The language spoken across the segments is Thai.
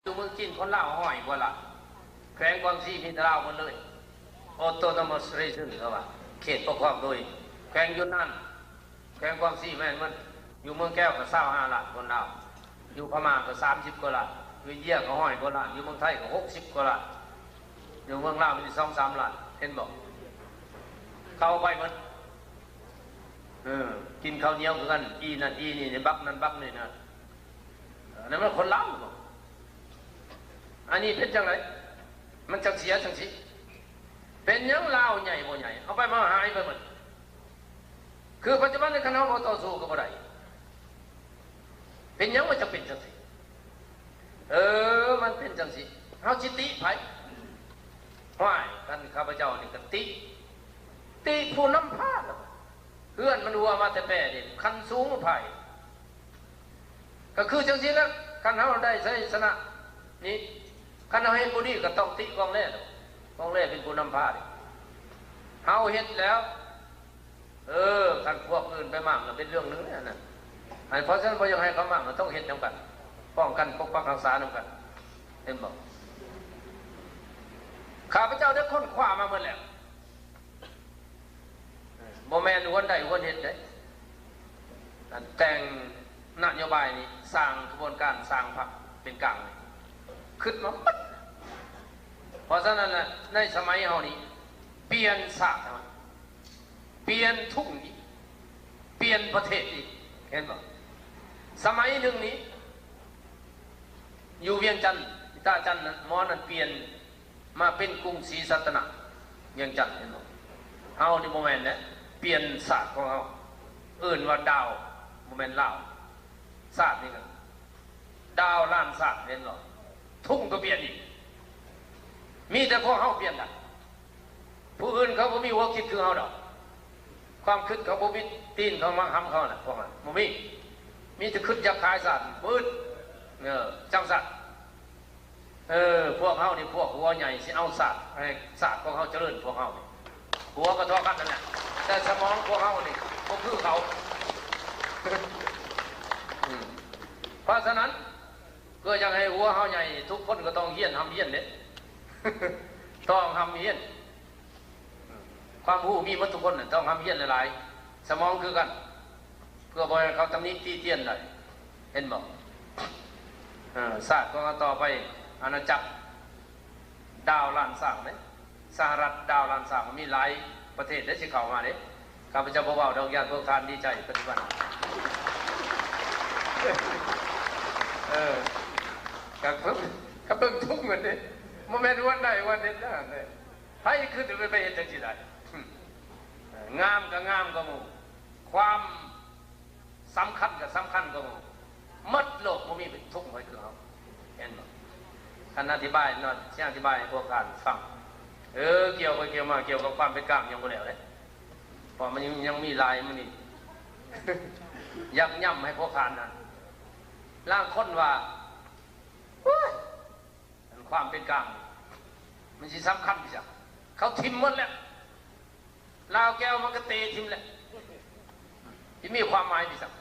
ดูเมืองจีนคนเล่าห้อยกว่าละแขวงกวางซีมีแต่เล่าหมดเลยออโตนมัสเรชันเขาว่าเขตปกครองโดยแขวงยุนนันแขวงกวางซีแม่นมันอยู่เมืองแก้วก็25 ล้านคนเล่าอยู่พม่าก็30 กว่าล้านอยู่เยี่ยก็ห้อยกว่าล้านอยู่เมืองไทยก็60 กว่าล้านอยู่เมืองลาวมี2-3 ล้านเห็นบอกเข้าไปมันกินข้าวเหนียวกันอีนั่นอีนี่ในบักนั่นบักนี่นะนั่นมันคนเล่าอันนี้เป็นจังไรมันจังเสียจังสิเป็นยังเล่าใหญ่บ่ใหญ่เอาไปมาหายไปหมดคือปัจจุบันในคณะต่อสู้กับอะไรเป็นยังว่าจะเป็นจังสิมันเป็นจังสิเขาจิติไผ่ห้อยกันข้าพเจ้านี่กันติผู้นำพาเพื่อนมันวัวมาแต่แปะดิคันสูงไผ่ก็คือจังสิแล้วคันเขาได้ใช้ชนะนี่คันเขาเห็นบุรีก็ต้องติกองแร่เป็นผู้นำพาดิเขาเห็นแล้วคันพวกอื่นไปมั่งเป็นเรื่องนึงเนี่ยนะเพราะฉะนั้นพอยังให้เขามั่งมันต้องเห็นนำกันป้องกันปกปักรักษานำกันเห็นบอกข้าพเจ้าได้ค้นคว้ามาหมดแล้วโมเมนต์วันใดวันเห็นได้แต่งนโยบายนี้สร้างกระบวนการสร้างพรรคเป็นกลางขึ้นมาปั๊บเพราะฉะนั้นนะในสมัยเฮานี้เปลี่ยนศาสตร์เปลี่ยนทุ่งนี้เปลี่ยนประเทศอีกเห็นป่ะสมัยหนึ่งนี้อยู่เวียงจันทร์ตาจันทร์มอนั้นเปลี่ยนมาเป็นกรุงศรีสัตนะเวียงจันทร์เห็นป่ะเฮาในโมเมนต์นี้เปลี่ยนศาสตร์ของเฮาว่าดาวโมเมนต์ลาวศาสตร์นี่กันดาวล้านศาสตร์เห็นหรอทุ่งก็เปลี่ยนอีกมีแต่พวกเขาเปลี่ยนได้ผู้อื่นเขาไม่มีหัวคิดคือเขาดอกความคิดเขาไม่มีตีนเขามาทำเขาน่ะพวกนั้นไม่มีแต่คิดอยากขายสัตว์มืดจังสัตว์พวกเขานี่พวกหัวใหญ่สิเอาสัตว์ให้สัตว์พวกเขาเจริญพวกเขาหัวก็ทอกันนั่นแหละแต่สมองพวกเขานี่ก็คือเขาเพราะฉะนั้นเพื่อยังให้หัวเขาใหญ่ทุกคนก็ต้องเฮี้ยนทำเฮี้ยนเนี่ยต้องทำเฮี้ยนความรู้มีหมดทุกคนต้องทำเฮี้ยนหลายๆสมองคือกันเพื่อบ่ให้เขาตำหนิตีเตียนได้เห็นบอกศาสตร์ก็ต่อไปอาณาจักรดาวล้านสร้างเนี่ยสหรัฐดาวล้านสร้างมีหลายประเทศได้สิเข้ามาเนี่ยข้าพเจ้าบอกว่าดอกยาตัวการดีใจปฏิบัติกับเพิ่งทุกข์เหมือนนี้โมเมนต์วันใดวันหนึ่งนั่นเลยให้คือจะไปเห็นจังสิได้งามก็งามก็มูความสำคัญก็สำคัญก็มูมัดโลกมันมีทุกข์ไว้คือเขาเห็นไหมคันอธิบายนอนที่อธิบายพวกการฟังเกี่ยวไปเกี่ยวมาเกี่ยวกับความเป็นกลางยังไม่แล้วเลยเพราะมันยังมีลายมันนี่ยักย่ำให้พวกการนั้นร่างคนว่าความเป็นกลางมันสิสำคัญที่สุดเขาทิมหมดแล้วลาวแก้วมันก็เตะทิมแล้วที่มีความหมายที่สุด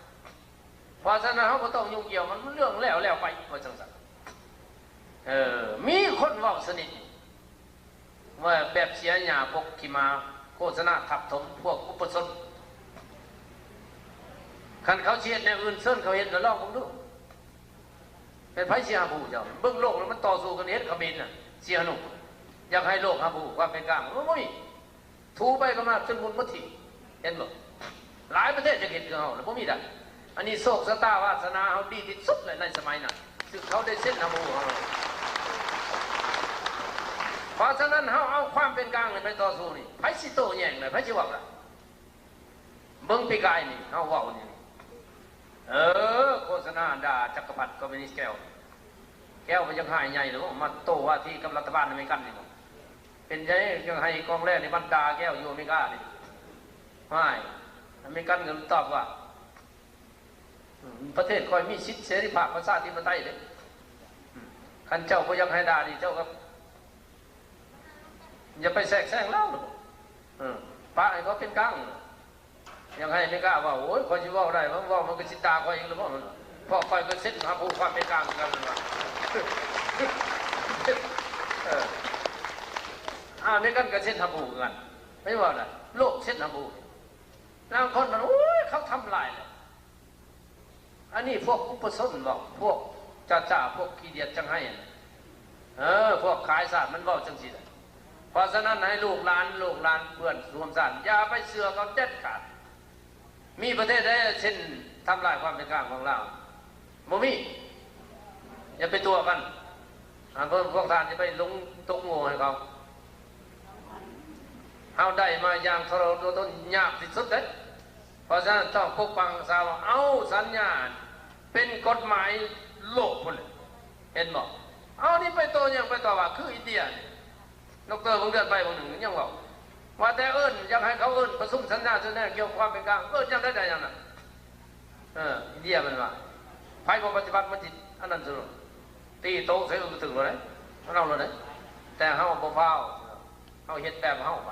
เพราะฉะนั้นเขาก็ต้องยุ่งเกี่ยวมันเรื่องแล้วไปเพราะจังสันมีคนว่าสนิทว่าแบบเสียหยาพวกขีมาโฆษณาทับถมพวกอุปสมบทคันเขาเชียร์ในอื่นเส้นเขาเห็นแล้วลองผมดูเป็นไพ่เสียบูเจ้าเบื้องโลกแล้วมันต่อสู้กันเฮ็ดขมิ้นน่ะเสียหนุกอยากให้โลกฮาบูว่าเป็นกลางโอ้ยถูไปก็มาจนมุนมัทิเห็นบ่หลายประเทศจะเห็นกับเขาแล้วพวกมีได้อันนี้โศกสตาวาสนาเขาดีที่สุดเลยในสมัยนั้นซึ่งเขาได้เส้นฮาบูของเราเพราะฉะนั้นเขาเอาความเป็นกลางไปต่อสู้นี่ไพ่สิโตแย่งเลยไพ่ชิวะละเบื้องปีกายนี่เขาว่านี่โฆษณาด่าจักรพรรดิคอมมิวนิสต์แก้วมันยังหายใหญ่หรือว่ามาโตว่าที่กำลังรัฐบาลอเมริกันนี่เป็นไงยังให้กองแรกในบรรดาแก้วอยู่อเมริกานี่ไม่อเมริกันเงินตอบว่าประเทศคอยมีสิทธิเสรีภาพภาษาที่ประเทศเลยขันเจ้าก็ยังให้ด่าดิเจ้าก็อย่าไปแทรกแซงเล่าป้าให้เขาเป็นกลางยังให้ไม่กล้าว่าโอ้ยคอยจะว่าได้ว่ามันก็สิตาคอยเองหรือเปล่าพ่อคอยก็เซ็ตหาผู้ความเป็นกลางกันว่า นี่กันกับเส้นทบูกันไม่ว่าอะไรโลกเส้นทบูแล้วคนมันโอ้ยเขาทำลายเลยอันนี้พวกอุปสมบทบอกพวกจ่าพวกขี้เดียดจังให้พวกขายศาสตร์มันบอกจังสิเพราะฉะนั้นให้ลูกหลานเพื่อนรวมศาสตร์อย่าไปเสือเขาเด็ดขาดมีประเทศใดเช่นทำลายความเป็นกลางของเราโมมี่อย่าไปตัวกันพวกท่านจะไปลงตกงูให้เขาเอาได้มาอย่างทรหดต้นยากที่สุดเลยเพราะฉะนั้นต้องปกป้องสาวเอาสัญญาณเป็นกฎหมายโลกคนเลยเห็นบอกเอานี่ไปตัวยังไปต่อว่าคืออินเดียนกเตอร์บางเดือนไปบางหนึ่งยังบอกว่าแต่ยังให้เขาประชุมสัญญาเกี่ยวกับความเป็นกลางยังได้ยังน่ะอินเดียมันว่าไพ่ปฏิบัติมันจิตอันนั้นสุดตีโต๊ะใส่ถึงเลยเราเลยแต่เฮาบ่เฝ้าเฮาเฮ็ดแบบเฮาไป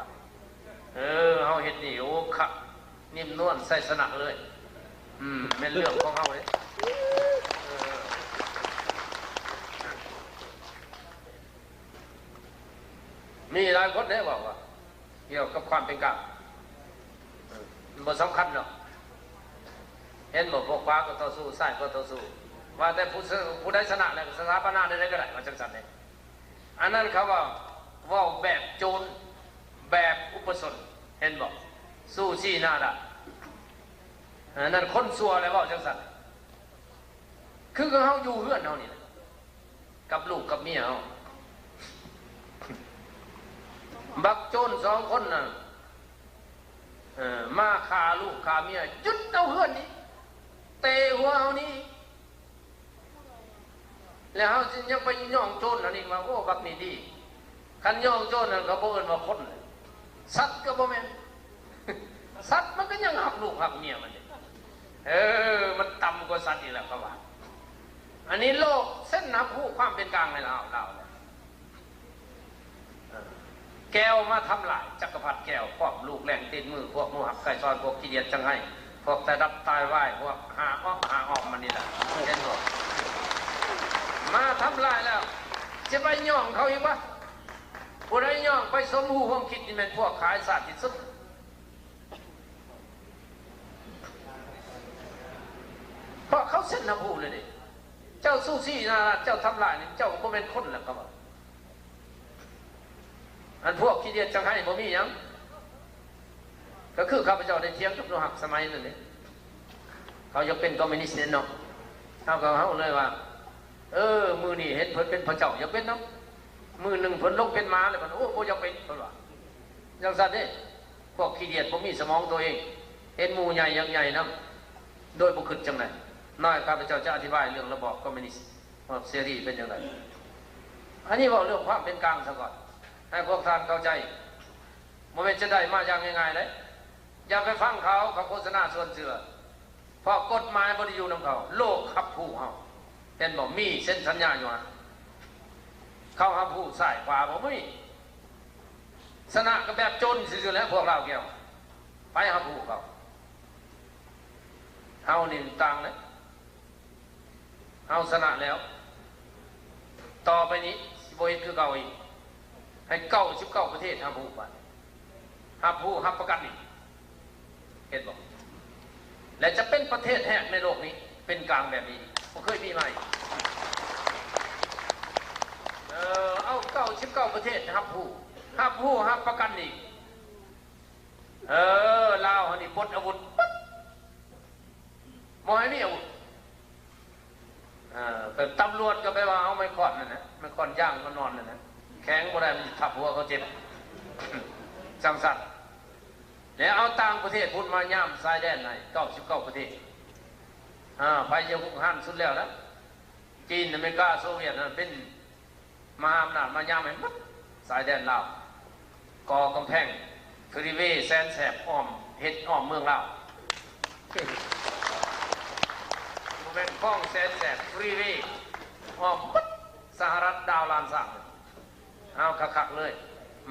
เฮาเฮ็ดนี่โอ้ขับนิ่มนวลใส่สนักเลยเป็นเรื่องของเฮาเลยมีหลายคนได้บอกว่าเกี่ยวกับความเป็นกลางมันสำคัญเนาะเห็นบอกพวกฟ้าก็ต่อสู้ใส่ก็ต่อสู้ว่าแต่ผู้ได้ชนะแล้วสถาปนาได้ก็ได้มาจังสันเนี่ยอันนั้นเขาว่าแบบโจรแบบอุปสมบทเห็นบอกสู้ชี้หน้าด่าอันนั้นคนซัวอะไรว่าจังสันคือเขาอยู่เพื่อนเขานี่กับลูกกับเมียเขาบักโจรสองคนน่ะมาฆ่าลูกฆ่าเมียยึดเอาเพื่อนนี้เตะหัวเอานี่แล้วเขายังไปย่องโจรอันนี้มาโอ้บักนี่ดีคันย่องโจรนั่นก็บ่เอิ้นว่าคนสัตว์ก็บ่แม่นสัตว์มันก็ยังหักลูกหักเมียมันมันต่ำกว่าสัตว์อีกแล้วเขาว่าอันนี้โลกเส้นนับผู้ความเป็นกลางในเราแก้วมาทำลายจักรพรรดิแก้วพวกลูกแรงติดมือพวกมูหักไก่ซอยพวกขี้เดียดจังให้พวกแต่ดับตายไหวพวกหาออกมันนี่แหละเห็นบอกมาทำลายแล้วจะไปย่องเขาอีกวะผู้ใดย่องไปสมหูความคิดนี่เป็นพวกขายศาสตร์ที่สุดเพราะเขาเส้นน้ำหูเลยดิเจ้าสู้ซี่นะเจ้าทำลายนี่เจ้าก็เป็นคนแหละครับอันพวกขี้เดียดจังให้บ่มียังก็คือข้าพเจ้าได้เทียงกับโลหักสมัยนั่นเองเขาจะเป็นคอมมิวนิสต์เนี่ยเนาะเขาเลยว่ามือนี่เห็นเพิ่นเป็นพระเจ้าอย่าเป็นน้ำมือหนึ่งเพิ่นลงเป็นม้าเลยมันโอ้โหอย่าเป็นเพิ่นว่าอย่างสัตว์นี่พวกขี้เดียดบ่มีสมองตัวเองเห็นหมู่ใหญ่ยังใหญ่น้ำโดยบุคคลจังไหนน้อยข้าพเจ้าจะอธิบายเรื่องระบอบคอมมิวนิสต์เสรีเป็นอย่างไรอันนี้บอกเรื่องความเป็นกลางซะก่อนให้พวกท่านเข้าใจมันเป็นจะได้มาอย่างง่ายๆเลยอย่าไปฟังเขาโฆษณาส่วนเสือเพราะกฎหมายบริยูนของเขาโลกขับผู้เขาเห็นบอกมีเส้นสัญญาอยู่นะเขาขับผู้สายขวาบอกไม่สนะก็แบบจนสิแล้วพวกเราเกี่ยวไปขับผู้เขาเอาหนึ่งตังเลยเอาสนะแล้วต่อไปนี้โบยคือเก่าอีกให้99ประเทศห้าผู้ไปห้าผู้ห้าประกันอีกเห็นบอกและจะเป็นประเทศแรกในโลกนี้เป็นกลางแบบนี้ผมเคยมีไหมเอา99ประเทศห้าผู้ห้าประกันอีกลาวนี่ปลดอาวุธปั๊บมอยนี่อาวุธแต่ตำรวจก็ไปว่าเอาไม่ก่อนนั่นนะไม่ก่อนย่างก็นอนนั่นนะแข็งบ่ได้มันทับหัวเขาเจ็บจังสัตว์แล้วเอาต่างประเทศพูดมาย่ำทรายแดนไหน99ประเทศไปยังหันสุดแล้วนะจีนอเมริกาโซเวียตนั่นเป็นมหาอำนาจมาย่ำให้ปั๊บสายแดนลาวก่อกำแพงฟรีเวย์แสนแสบอ้อมเฮ็ดอ้อมเมืองลาวเป็นข้องแสนแสบฟรีเวย์อ้อมปั๊บสหรัฐดาวล้านสร้างเอาคักๆเลย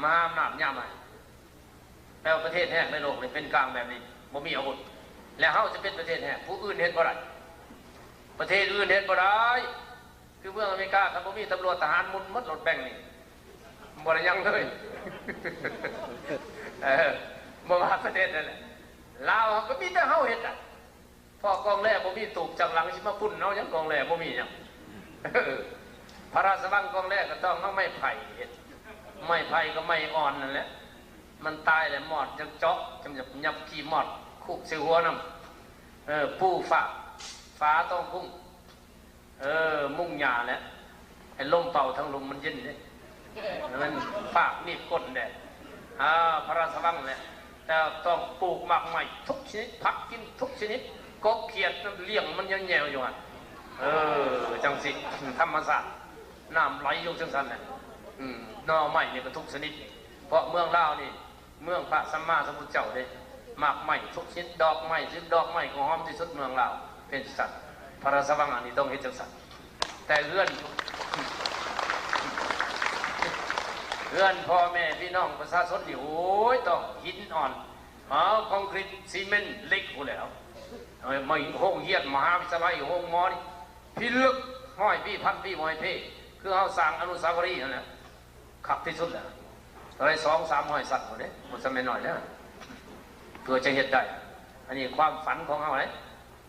มหาอำนาจย่ำให้แปลว่าประเทศแห่งในโลกนี้เป็นกลางแบบนี้บ่มีอาวุธแล้วเขาจะเป็นประเทศแห่งผู้อื่นเห็นบ่ได้ประเทศอื่นเห็นบ่ได้ คือเมืองอเมริกาครับผมมีตำรวจทหารมุนมัดรถแบงนี่บริยังเลยบ่ว่าประเทศนั่นแหละลาวก็มีแต่เฮาเห็ดอ่ะพ่อกองแร่บ่มีตูบจังหลังสิมาพุ่นเนาะยังกองแร่บ่มีหยังพระราชวังกองแร่ก็ต้องเอาไม้ไผ่เห็ดไม้ไผ่ก็ไม้อ่อนนั่นแหละมันตายแล้วหมอดจังเจาะจำยับขี้หมอดคุกใส่หัวน้ำปูฟ้าต้องพุ่งมุ่งหญ้าแล้วไอ้ลมเป่าทั้งลมมันเย็นเลยมันฝากนี่ก้นแดดพระราชวังเนี่ยแต่ต้องปลูกหมากใหม่ทุกชนิดพักกินทุกชนิดกบเขียดเลี้ยงมันยังแย่อยู่อ่ะจังสิธรรมศาสตร์น้ำไหลอยู่จังสันเนี่ยนอใหม่เนี่ยก็ทุกชนิดเพราะเมืองลาวนี่เมืองพระสัมมาสัมพุทธเจ้าเลยหมากใหม่ทุกชนิดดอกไม้ซึ่งดอกไม้ของหอมที่สุดเมืองลาวเป็นสัตว์พระราชวังอันนี้ต้องเห็นจังสันแต่เพื่อนพ่อแม่พี่น้องประชาชนนี่โอ้ยต้องหินอ่อนคอนกรีตซีเมนต์เล็กกูแล้วไม่ห้องเฮียนมหาวิทยาลัยห้องมอนี่พี่ลึกห้อยพี่พันพี่มอยเพ่คือเอาสร้างอนุสาวรีย์นั่นแหละขับที่สุดแล้วอะไร2-3ห้อยสัตว์หมดเลยหมดสมัยหน่อยแล้วเพื่อจะเห็นได้อันนี้ความฝันของเขาเลย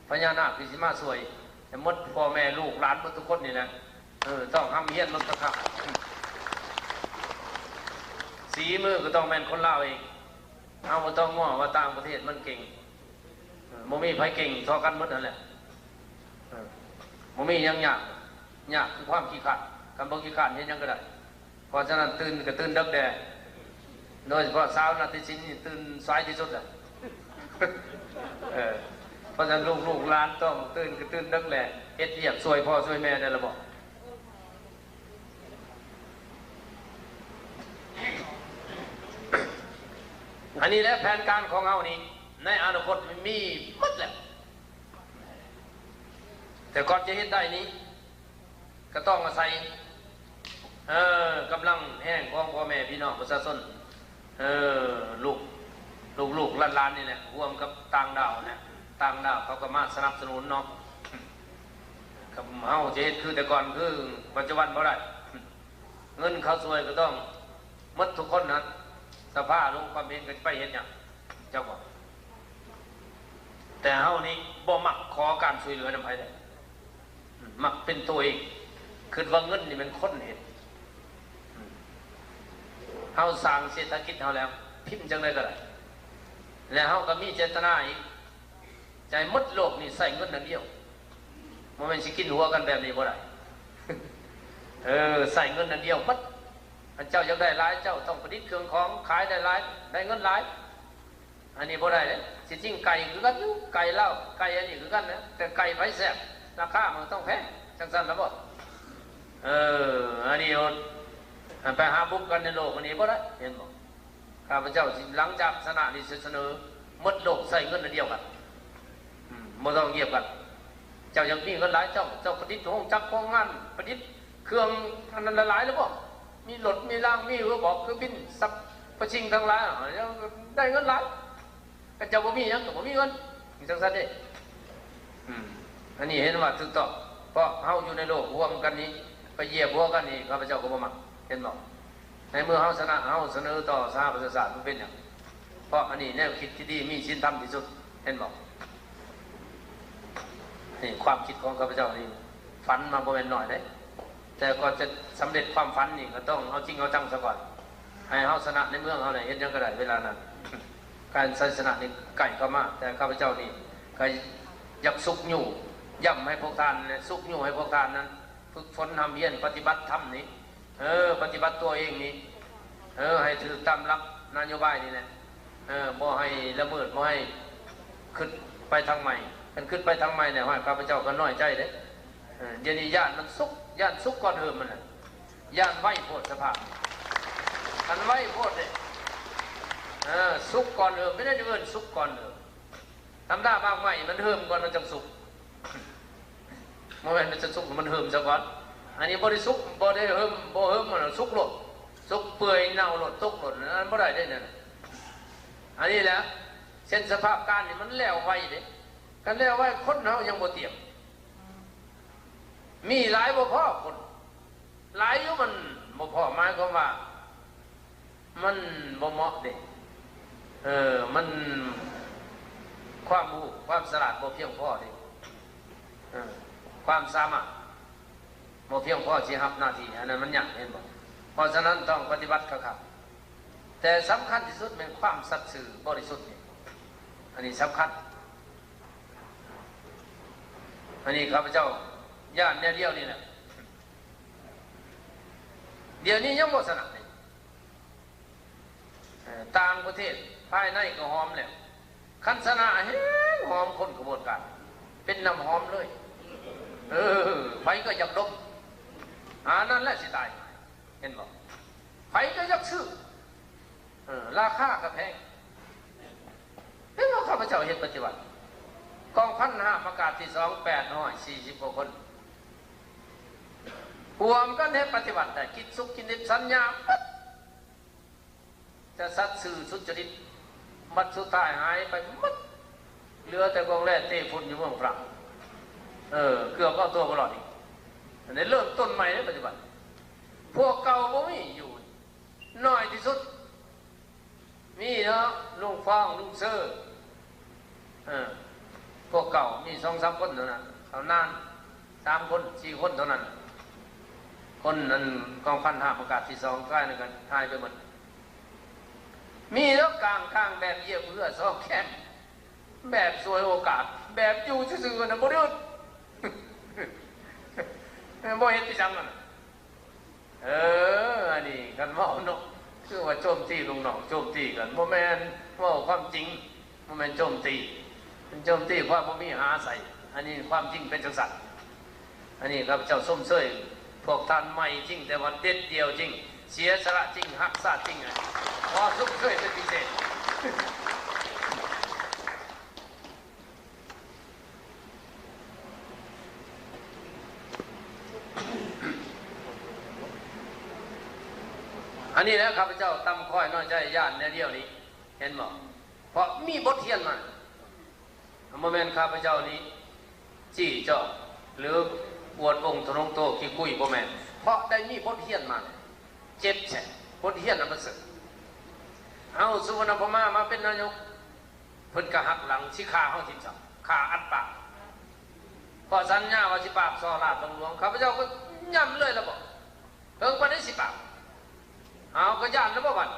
พญานาคพิสิมาสวยแต่มดพ่อแม่ลูกหลานทุกคนนี่แหละต้องห้ามเฮียนลดตะขาบสีมือก็ต้องแม่นคนเล่าเองเอามาต้องง้อว่าต่างประเทศมันเก่งโมมีไผเก่งทอกันหมดนั่นแหละโมมียังยากคือความขี้ขาดคำบอกขี้ขาดยังก็ได้เพราะฉะนั้นตื่นก็ตื่นดึกแดดโดยเฉพาะสาวนาทีชิ้นตื่นสายที่สุดแหละเพราะฉะนั้นลูกหลานต้องตื่นก็ตื่นดึกแหละเฮ็ดเรียกช่วยพ่อช่วยแม่ได้ละบอกอันนี้แหละแผนการของเรานี่ในอนาคตมีหมดแล้วแต่ก่อนจะเห็นได้นี้ก็ต้องอาศัยกำลังแห้งของพ่อแม่พี่น้องประชาชนลูกหลานนี่แหละร่วมกับต่างดาวนะต่างดาวเขาก็มาสนับสนุนเนาะกับเฮาจะเห็นคือแต่ก่อนคือปัจจุบันบ่ได้เงินเขาสวยก็ต้องหมดทุกคนนะสภาพลงความเห็นกันไปเห็นอย่างเจ้าบอกแต่เฮานี่บ่มักขอการช่วยเหลือนำไผได้มักเป็นตัวเองคือว่าเงินนี่มันค้นเห็นเฮาสร้างเศรษฐกิจเฮาแล้วพิมพ์จังได๋ก็ได้แล้วเฮาก็มีเจตนาอีกใจหมดโลกนี่ใส่เงินนั่นเดียวบ่แม่นสิกินหัวกันแบบนี้บ่ได้ใส่เงินนั่นเดียวหมดเจ้าอยากได้หลายเจ้าต้องประดิษฐ์เครื่องของขายได้หลายได้เงินหลายอันนี้บ่ได้เลยสิจริงไก่คือกันอยู่ไก่เล่าไก่อันนี้คือกันนะแต่ไก่ไผแซ่บราคามันต้องแพงจังซั่นแล้วบ่อันนี้ไปหาบุกกันในโลกอันนี้บ่ได้เห็นบ่ข้าพเจ้าหลังจากสนะนี่เสนอหมดโลกใส่เงินอันเดียวกันบ่ต้องเงียบกันเจ้ายังมีเงินหลายเจ้าประดิษฐ์ห้องจักรห้องงานประดิษฐ์เครื่องอันนั้นหลายแล้วบ่มีรถมีล่างมีก็บอกคือบินสับประชิงทั้งหลายได้เงินหลายแต่เจ้าบ่มียังก็บ่มีเงินมีจังซั่นเด้อันนี้เห็นว่าถูกต้องเพราะเฮาอยู่ในโลกร่วมกันนี้ไปเหยียบหัวกันนี่ข้าพเจ้าก็บ่มักเห็นบ่ในเมื่อเฮาชนะเฮาเสนอต่อสหประชาชาติมันเป็นหยังเพราะอันนี้แนวคิดที่ดีมีศีลธรรมที่สุดเห็นบ่นี่ความคิดของข้าพเจ้านี่ฝันมาบ่แม่นน้อยเด้แต่ก่อนจะสำเร็จความฝันนี่ก็ต้องเอาจริงเอาจังซะก่อนให้เฮาชนะในเมืองเฮาเนี่ยเฮ็ดยังก็ได้เวลานั้นการชัยชนะนี่ใกล้เข้ามาแต่ข้าพเจ้านี่ก็อยากสุกอยู่ย่ำให้พวกท่านเนี่ยสุกอยู่ให้พวกท่านนั้นฝึกฝนทำเพียรปฏิบัติธรรมนี่ปฏิบัติตัวเองนี่ให้ถือตามหลักนโยบายนี่แหละบ่ให้ละเมิดบ่ให้ขึ้นไปทางใหม่กันขึ้นไปทางใหม่เนี่ยว่าข้าพเจ้าก็น้อยใจเด้เดี๋ยวนี้ญาติมันสุกญาติสุกก่อนเหิมมันน่ะญาติไหวโพดสภาพอันไหวโพดเลยสุกก่อนเหิมไม่ได้เอิ้นสุกก่อนเหิมทำได้มากไหมมันเหิมก่อนมันจังสุกเมื่อมันจะสุกมันเหิมซะก่อนอันนี้บ่ได้สุกบ่ได้เหิมบ่เหิมมันสุกหลดสุกเปื่อยเน่าหลดตกหลดอันบ่ได้เนี่ยอันนี้แหละเส้นสภาพการนี่มันแล้วไวเด้กันแล้วไวคนเฮายังบ่เตรียม มีหลายบ่พอคนหลายอยู่มันบ่พอหมายความว่ามันบ่เหมาะเด้มันความรู้ความฉลาดบ่เพียงพอเด้ความสามารถบ่เพียงพอสิรับหน้าที่อันนั้นมันยากเห็นบ่เพราะฉะนั้นต้องปฏิบัติครับแต่สำคัญที่สุดเป็นความสัตย์ซื่อบริสุทธิ์นี่อันนี้สำคัญอันนี้ข้าพเจ้าย่านเดียวนี่แหละเดี๋ยวนี้ยังบ่สนับเลยต่างประเทศภายในก็หอมแล้วคันสนาเฮ้หอมคนกระบวนการเป็นน้ำหอมเลยไฟก็อยากดมนั่นแหละสิตายเห็นบอกไฟก็อยากซื้อราคาก็แพงเฮ้ยว่าข้าพเจ้าเห็นปฏิบัติกองพันห้าประกาศที่2840 กว่าคนรวมกันให้ปฏิบัติได้คิดสุขกินดิบสัญญาจะสัตย์ซื่อสุจริตมัดสุดท้ายหายไปมัดเหลือแต่กองแร่เตะฝุ่นอยู่เมืองฝรั่งเกือบเอาตัวก็รอดอีกอันนี้เริ่มต้นใหม่ในปฏิบัติพวกเก่าบ่มีอยู่น้อยที่สุดมีเนาะลุงฟองลุงเซอร์พวกเก่ามี2-3 คนเท่านั้นเขานาน3 คน 4 คนเท่านั้นคนนั้นกองพันห้าประกาศที่2ใกล้กันทายไปหมดมีแล้วกลางข้างแบบเยี่ยมเพื่อซ้อมแคมแบบสวยโอกาสแบบอยู่ซื่อๆนะบ่ได้บ่เห็นที่จังนั่นอันนี้กันเว้าเนาะคือว่าโจมตีลุงน้องโจมตีกันบ่แม่นเว้าความจริงบ่แม่นโจมตีเป็นโจมตีเพราะบ่มีหาใส่อันนี้ความจริงเป็นจังซั่นอันนี้ครับเจ้าส้มเซ้ยพวกท่านใหม่จริงแต่ว่าเด็ดเดียวจริงเสียสละจริงหักษาจริงอ่ะพอส้มเซ้ยเป็นพิเศษอันนี้แล้วข้าพเจ้าตำค่อยน้อยใจญาติในเดียวนี้เห็นบ่เพราะมีบทเรียนมาโมเมนต์ข้าพเจ้านี้จี้เจ้าหรือปวดองค์ทนงโตขี้กุ้ยโมเมนเพราะได้มีบทเรียนมาเจ็บแฉะบทเรียนอันประเสริฐเอาสุวรรณพม่ามาเป็นนายกเพิ่นกะหักหลังสิขาเฮาทิ่มซับขาอัดปากพอสัญญาว่าสิปราบซอราชหลวงข้าพเจ้าก็ย้ำเลยแล้วบอกเพิ่งปานนี้สิปราบเอาก็ย่านแล้วบ่บัด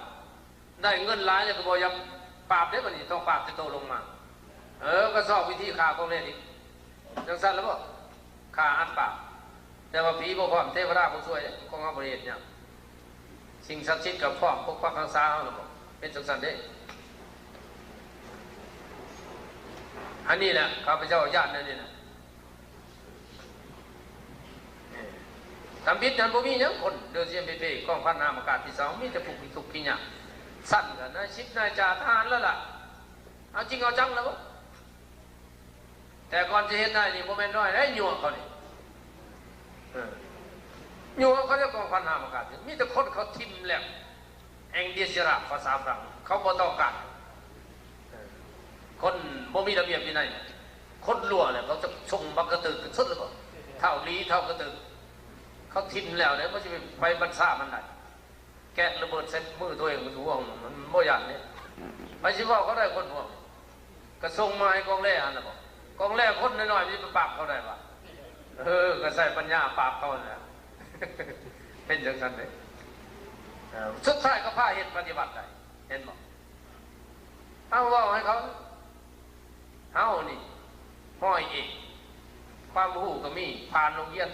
ได้เงินหลายเลยก็บ่ยอมปราบได้บัดนี้ต้องปราบจะโตลงมาก็สอบวิธีฆ่าของเล่นอีกจังซั่นแล้วบ่ฆ่าอัดปากแต่ว่าผีบ่พร้อมเทวดาบ่ช่วยของเฮาบ่เฮ็ดเนี่ยสิ่งศักดิ์สิทธิ์กับพร้อมปกปักรักษาเฮาแล้วบ่เป็นจังซั่นเด้อันนี้แหละข้าพเจ้าญาตินั่นนี่นะทำผิดนั้นบ่มีหยังคนเดินเสียมเป้ๆกองพันห้าประกาศที่2มีแต่ผู้ทุกข์ขี้ยากสั่นกันนายชิดนายจ่าทหารแล้วล่ะเอาจริงเอาจังแล้วบ่แต่ก่อนจะเฮ็ดได้นี่บ่แม่นน้อยได้ยั่วเขานี่ยั่วเขาจะกองพันห้าประกาศมีแต่คนเขาทิ่มแล้วแองเดียสระภาษาฝรั่งเขาบ่ต้องการคนบ่มีระเบียบวินัยคนรั่วเนี่ยเขาจะส่งบักกระตึกสุดแล้วบ่เท่าลีเท่ากระตึกเขาทิ่มแล้วเนี่ยเขาจะไปบรรษามันได้แกะระเบิดใส่มือตัวเองมันห่วงมันโมยันเนี่ยไปสิว่าเขาได้คนห่วงก็ส่งมาให้กองแร่อันนั้นบอกกองแร่คนน้อยๆมันจะปราบเขาได้ปะก็ใส่ปัญญาปราบเขาเนี่ยเป็นอย่างนั้นเลยสุดท้ายก็พาเห็นปฏิบัติได้เห็นบอกเอาว่าให้เขาเอานี่ห้อยเองความรู้ก็มีผ่านโรงเรียน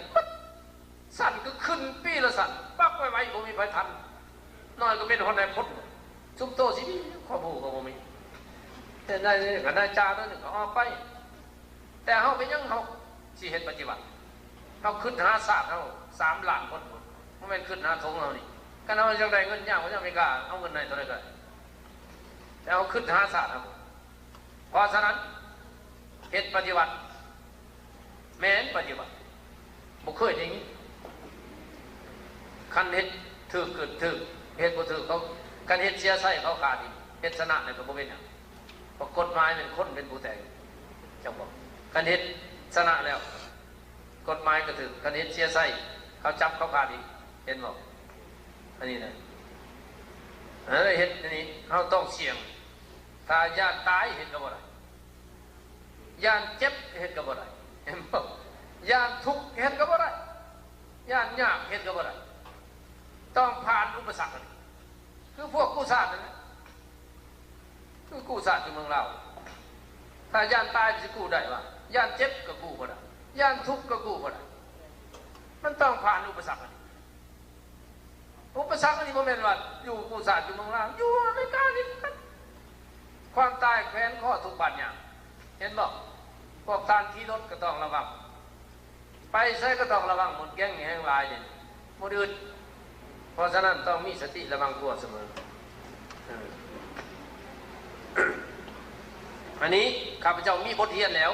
สั่นก็ขึ้นปีละสั่นปักไว้ผมมีไปทันน้อยก็เป็นคนในพุทธซุปโตสิข้อมูลก็ผมมีแต่นายกับนายจ่าตัวหนึ่งเขาออกไปแต่เขาไปยังเขาสิเห็นปฏิบัติเขาขึ้นหาศาสตร์เขา3 ล้านคนมันเป็นขึ้นหาทงเขานี่กันเอาจังใดเงินยากเขาจะไม่กล้าเอาเงินในตัวใดก็แต่เขาขึ้นหาศาสตร์เขาเพราะฉะนั้นเหตุปฏิบัติแม้นปฏิบัติบุคคลอย่างนี้คันเหตุถือเกิดถือเหตุบ่ถือเขาคันเหตุเสียใส่เขาขาดอีกเหตุชนะเนี่ยก็บ่เป็นอย่างเพราะกฎหมายเป็นคนเป็นผู้แต่งจังบอกคันเหตุชนะแล้ว กฎหมายก็ถึงคณิตเสียไส้เขาจับเขาขาดอีกเห็นบอกอันนี้นะเห็นอันนี้เขาต้องเสี่ยงถ้าย่านตายเห็นกับอะไรย่านเจ็บเห็นกับอะไรเห็นบอกย่านทุกข์เห็นกับอะไรย่านยากเห็นกับอะไรต้องผ่านอุปสรรคคือพวกกู้ศาสตร์นั่นแหละคือกู้ศาสตร์ในเมืองเราถ้าย่านตายจะกู้ได้ว่าย่านเจ็บก็กู้ก็ได้ย่านทุกข์ก็กู้ก็ได้มันต้องผ่านอุปสรรคอุปสรรคนี่โมเมนต์ว่าอยู่กู้ศาสตร์อยู่เมืองเราอยู่อเมริกานี่กันความตายแขวนข้อทุกบัตรอย่างเห็นบอกพวกทานที่รถก็ต้องระวังไปใช้ก็ต้องระวังหมดแก๊งแห่งลายเนี่ยหมดอื่นเพราะฉะนั้นต้องมีสติระวังตัวเสมออันนี้ข้าพเจ้ามีบทเรียนแล้ว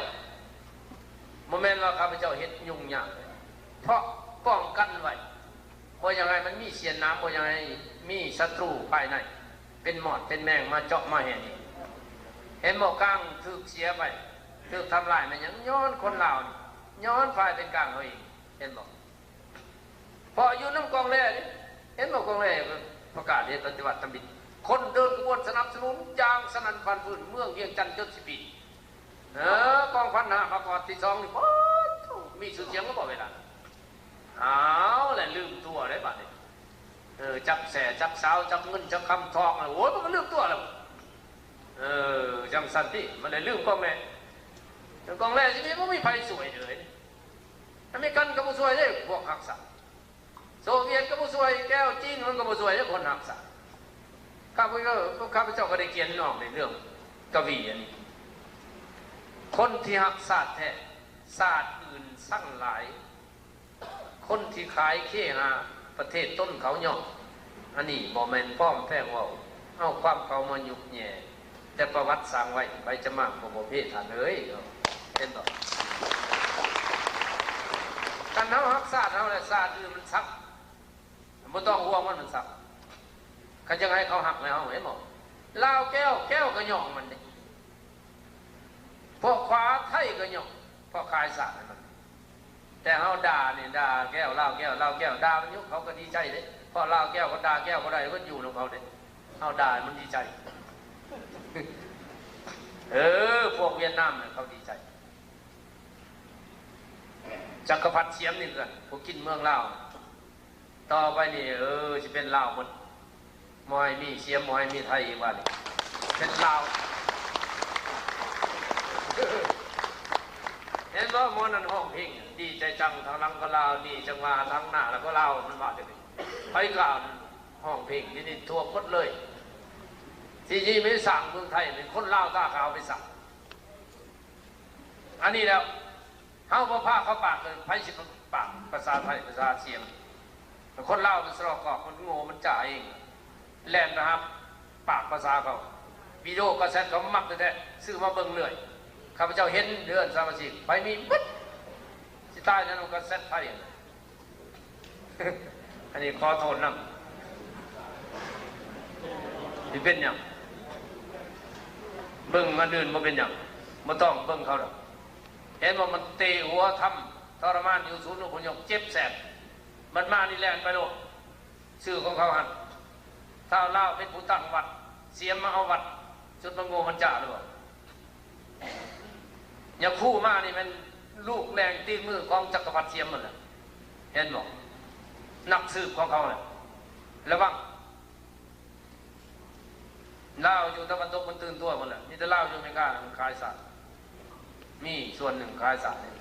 โมเมนต์ว่าข้าพเจ้าเห็นยุ่งยากเพราะป้องกันไว้เพราะยังไงมันมีเสียนน้ำเพราะยังไงมีศัตรูภายในเป็นหมอดเป็นแมงมาเจาะมาแห่นี่เห็นหมอกลางถูกเสียไปถูกทำลายมันยังย้อนคนลาวย้อนฝ่ายเป็นกลางเขาเองเห็นบอกพออยู่น้ำกองแร่นี่เห็นบอกกองแร่ประกาศเรียนปฏิบัติธรรมบิดคนเดินกระบวนสนับสนุนยางสนันฟันฟืนเมืองเวียงจันทร์จนสิปีกองพันหาประกอบที่สองนี่มีสุดเสียงก็บอกเวลาเอาแหละลืมตัวได้บัดนี้จับแสจับสาวจับเงินจับคำทองโอ้ยมันก็ลืมตัวแล้วจังสันติมันเลยลืมกองแม่กองแรกที่นี่มันไม่ไฟสวยเลยอเมริกันก็ไม่สวยเลยพวกหักษาโซเวียตก็ไม่สวยแก้วจีนมันก็ไม่สวยเลยคนหักษาข้าพเจ้าก็ได้เขียนนอกในเรื่องกวีอันนี้คนที่หักศาสตร์แท้ศาสตร์อื่นสั่งหลายคนที่ขายเค้หาประเทศต้นเขาหย่องอันนี้บอแมนป้อมแพงว่าเอาความเขามายุบแย่แต่ประวัติสร้างไว้ใบจะมากกว่าประเภทฐานเลยเป็นต่อการเท้าหักศาสตร์เท้าอะไรศาสตร์อื่นมันซักไม่ต้องห่วงว่ามันซักเขาจะให้เขาหักแล้วเห็นหมดลาวแก้วก็หย่องมันนี่พวกขวาไทยก็หย่องพวกขายศาสตร์มันแต่เขาด่าเนี่ยด่าแก้วลาวแก้วด่ามันยุคเขาก็ดีใจเลยพอลาวแก้วก็ด่าแก้วก็ได้ก็อยู่ของเขาเนี่ยเขาด่ามันดีใจพวกเวียดนามเนี่ยเขาดีใจจักรพรรดิเสียมนี่กันพวกกินเมืองลาวต่อไปนี่จะเป็นลาวหมดมอยมีเสียมมอยมีไทยอีกว่านี่เป็นลาวเห็นว่ามอนันห้องเพลงดีใจจังทางหลังก็ลาวดีจังว่าทางหน้าแล้วก็ลาวมันว่าจะเป็นไทยกล่าวห้องเพลงนี่ทั่วหมดเลยที่ไม่สั่งเมืองไทยเป็นคนลาวตาขาวไปสั่งอันนี้แล้วเฮาพระพาเขาปากเลยไพ่สิบปากภาษาไทยภาษาเสียงคนลาวมันสระกอบมันโง่มันจ่าเองแลนนะครับปากภาษาเขาวิดีโอกระแสเขามักแต่ซื้อมาเบิ่งเลยข้าพเจ้าเห็นเดือนสามสิบไปมีปึ๊ดสิตายนั่นกระแสไทยอันนี้ขอโทษนะที่เป็นอย่างเบิ่งมาเดินมาเป็นอย่างมาต้องเบิ่งเขาหรอกเห็นว่ามันเตะหัวทำทรมานอยู่ศูนย์อพยพเจ็บแสบมันมานี่แหละไปโลดชื่อของเขาหันถ้าเล่าเป็นผู้ตั้งวัดเสียมมาเอาวัดจนมันโง่มันจ่าหรือเปล่าอย่างคู่มานี่มันลูกแรงตีมือของจักรพรรดิเสียมมันแหละเห็นบอกนักสืบของเขาเนี่ยระวังเล่าอยู่ตะวันตกมันตื่นตัวหมดแหละนี่จะเล่าอยู่ไม่กล้ามันคลายสัตว์มีส่วนหนึ่งคลายสัตว์เนี่ย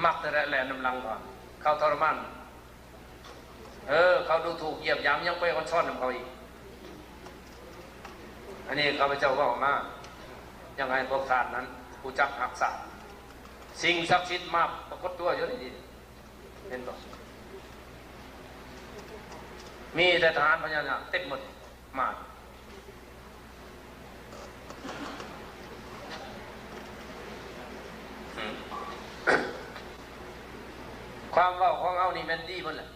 มักแต่แหลนน้ำลังก่อนเขาทรมานเขาดูถูกเหยียบย้ำยังไปคนซ่อนของเขาอีกอันนี้ข้าพเจ้าว่ามายังไงพวกท่านนั้นผู้จักหักษาสิ่งศักดิ์สิทธิ์มาปรากฏตัวอยู่ในนี้เห็นต่อมีแต่ทหารพญานาคเต็มหมดมาความว่าของเอานี่มันดีมันแหละ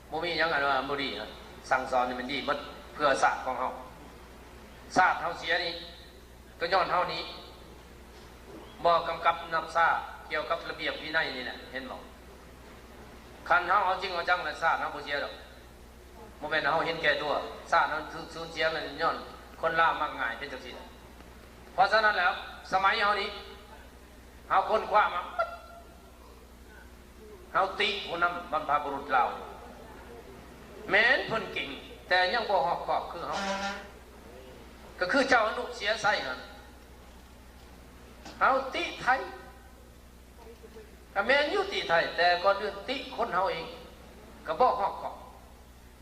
โมมียังไงว่าโมดีนะสั่งสอนนี่มันดีมันเพื่อศาสตร์ของเขาศาสตร์เขาเสียนี่ก็ย้อนเท่านี้บอกกำกับนับศาสตร์ เกี่ยวกับระเบียบวินัยนี่แหละเห็นบอกคันเฮาเอาจริงเอาจังเลยศาสตร์เฮาบ่เสียดอกบ่แม่นเฮาเห็นแก่ตัวศาสตร์เฮาสูญเสียมันย้อนคนลาวมักง่ายเป็นจังซี่เพราะฉะนั้นแล้วสมัยเฮานี้เฮาค้นคว้ามาเฮาติผู้นำบรรพบุรุษเราแม้นเพิ่นเก่งแต่ยังบ่ฮอบคอบคือเฮาก็คือเจ้าอนุเสียไส้นั่นเฮาติไทยก็แม่นอยู่ติไทยแต่ก่อนอื่นติคนเฮาเองก็บ่ฮอบคอบ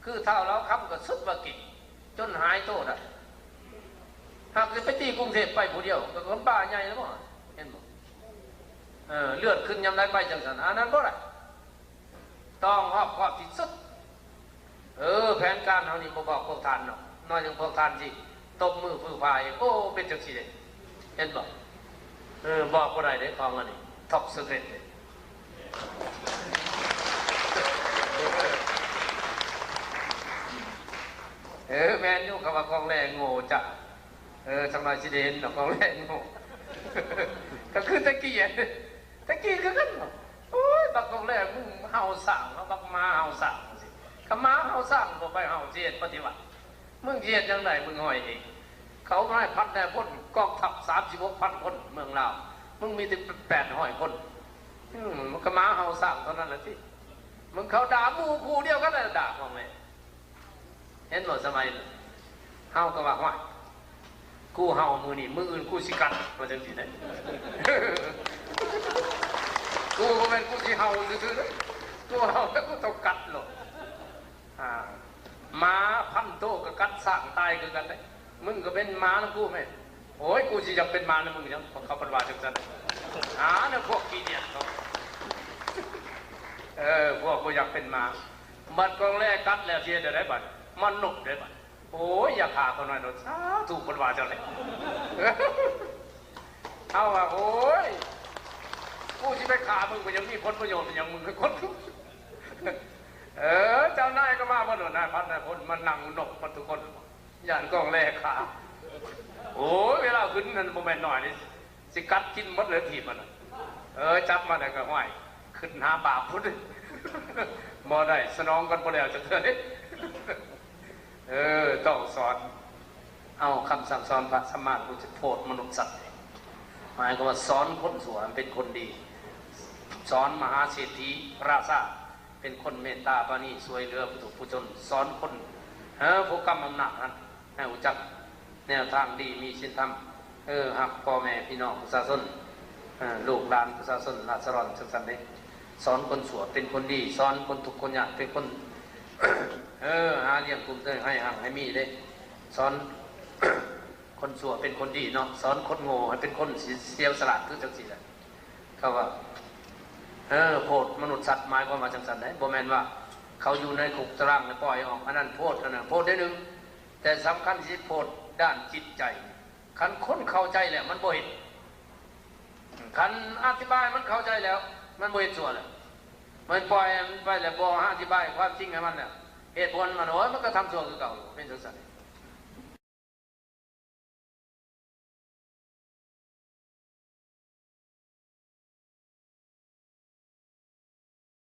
คือเท่าเราคำก็สุดว่าเก่งจนหายโตได้หากจะไปตีกรุงเทพไปผู้เดียวก็คนบ้าใหญ่แล้วบ่เห็นบ่เลือดขึ้นยามใดไปจังซั่นอันนั้นบ่ได้ต้องรอบคอบที่สุดแผนการเฮานี่บ่บอกพวกท่านเนาะน้อยจังพวกท่านสิตบมือฟื้อพายโอ้เป็นจังซี่เด้เห็นบ่บอกบ่ได้เด้ของอันนี้ท็อปซีเคร็ตแม่นอยู่กับว่ากองแรงโง่จ้ะทำไมสิได้เห็นเนาะกองแรงโง่ก็คือตะกี้คือกันโอ้ยบักกองแรงมึงเฮาสั่งบักมาเฮาสั่งสิคำมาเฮาสั่งบ่ไปเฮาเจียดปฏิวัติมึงเจียดจังไดมึงห้อยเองเขาให้พันแต่พ้นกองทัพ36,000 คนเมืองลาวมึงมีถึง800 คนมันก็มาเฮาสั่งเท่านั้นแหละที่มึงเขาด่าหมู่ผู้เดียวกันเลยด่าของแม่เห็นหมดสมัยเฮาก็ว่ากูเฮามือนี่มืออื่นกูสิกัดมาจังซี่ได้กูก็เป็นกูสิเฮาซื่อๆกูเฮาแล้วกูต้องกัดหรอกม้าพันโตก็กัดสร้างตายคือกันได้มึงก็เป็นม้านะกูแม่โอ้ยกูสิจะเป็นม้านะมึงจังเขาปฏิวัติจังซั่นเนี่ยพวกขี้เกียจเขาพวกกูอยากเป็นม้าบัดกองแรกกัดแล้วเสียได้บัดมันหนุกได้บัดโอ้ยอย่าขาเขาหน่อยหน่อยถูกปฏิวัติจังเลยเอาว่าโอ้ยกูที่ไปขามึงก็ยังมีผลประโยชน์อย่างมึงคือคนเจ้านายก็มาหนุนนายพันนายพลมันนั่งหนกมันทุกคนย่านกองแรกขาโอ้ยเวลาขึ้นนั่นโมเมนต์หน่อยนี่สิกัดกินมดเลยถีบมันจับมาแต่ก็ห้อยขึ้นหาบาปพุทธบ่ได้สนองกันบ่แล้วจะเกิดต้องสอนเอาคำสั่งสอนพระสมมาพุทธโพธิมนุษย์สัตว์หมายความว่าสอนคนสวยเป็นคนดีสอนมหาเศรษฐีราชาเป็นคนเมตตาปราณีช่วยเหลือผู้ชนสอนคนผู้กำอำนาจนั้นให้รู้จักแนวทางดีมีศีลธรรมหักพ่อแม่พี่น้องประชาชนลูกหลานประชาชนราษฎรสันเดสอนคนสวยเป็นคนดีสอนคนทุกคนยากเป็นคนหาเลี้ยงกลุ่มให้ห่างให้มีได้สอนคนชั่วเป็นคนดีเนาะสอนคนโง่ให้เป็นคนเสียสละคือจังสิแหละเขาว่าโพดมนุษย์สัตว์หมายความว่าจังสันได้บ่แม่นว่าเขาอยู่ในคุกตารางในปล่อยออกอันนั้นโพดอันนั้นโพดได้หนึ่งแต่สำคัญที่โพดด้านจิตใจคันคนเข้าใจแล้วมันบ่เห็นคันอธิบายมันเข้าใจแล้วมันบ่เห็นชั่วแล้วมันปล่อยมันไปแล้วบ่อธิบายความจริงให้มันเนี่ยเหตุผลมันโอ้ยมันก็ทำชั่วคือเก่าเป็นจังซั่น